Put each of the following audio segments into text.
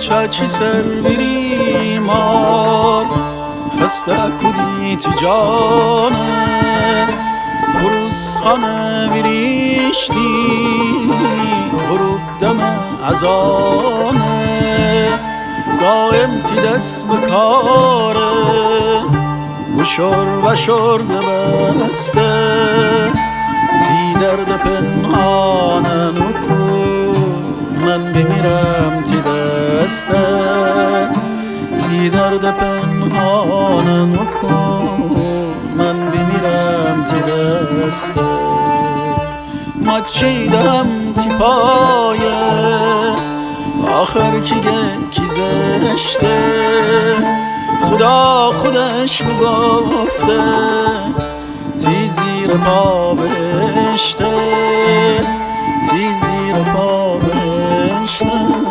چاچی سر بیریمار خسته کدیت جانه خروس خانه بیریشتی غروب دم ازانه دائم تی دست بکاره بشور و شرد بسته تی درد پنهانه نکو من بمیرم تی دسته تی درد پنهانه نکو من بمیرم تی دسته ما چیدم تی پایه آخر کی زشته خدا خودش بگفته تی زیر پا بشته تی زیر پا بشته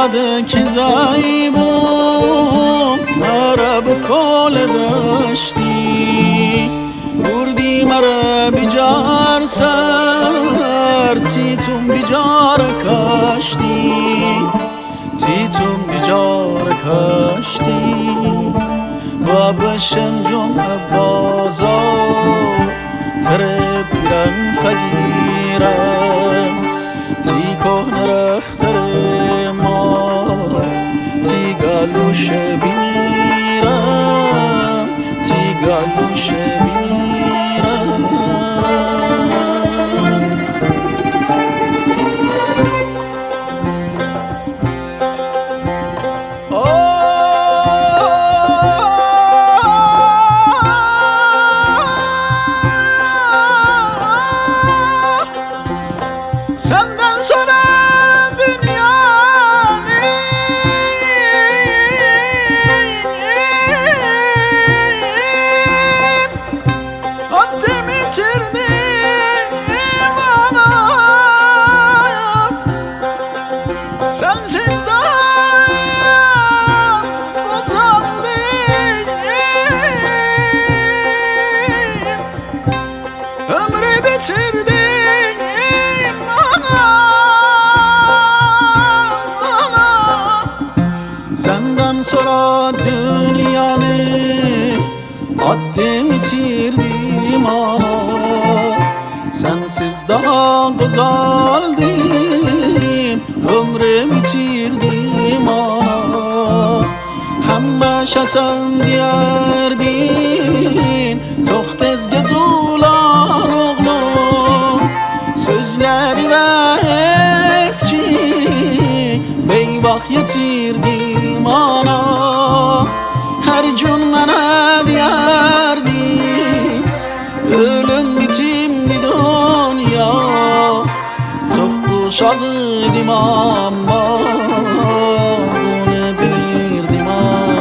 یاد کی زایبم مرا بکل داشتی بردی مرا بیجار سر تیتون بیجار کاشتی تیتون بیجار کاشتی بابا شنجم بازار تره پیرن فگیرم تی کهن رختر گالوش بیرم تی گالوش بیرم senden sonra sensiz dayan utandım ömrü bitirdim ana senden sonra dünyanı attım bitirdim ana sensiz daha güzeldim ömrü bitirdim ana همه şasan diyerdin çok tez getular oğlum sözleri ve efçi beyvah yetirdim ana her gün bana diyerdin ölüm bitimdi dünya çok kuşadıdım ama bunu bilirdim ana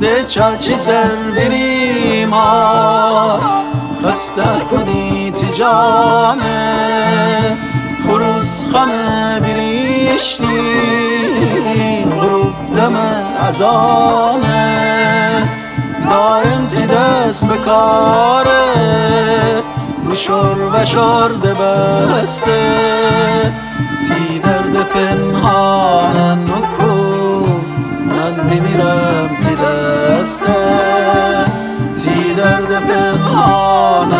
de çaçi ser birima خسته کدی تجانه خروس خانه بریشتی غروب دم ازانه دائم تی دست بکاره بشور و شرد بسته تی درد پنهان نکو من بمیرم تی دسته تی درد پنهان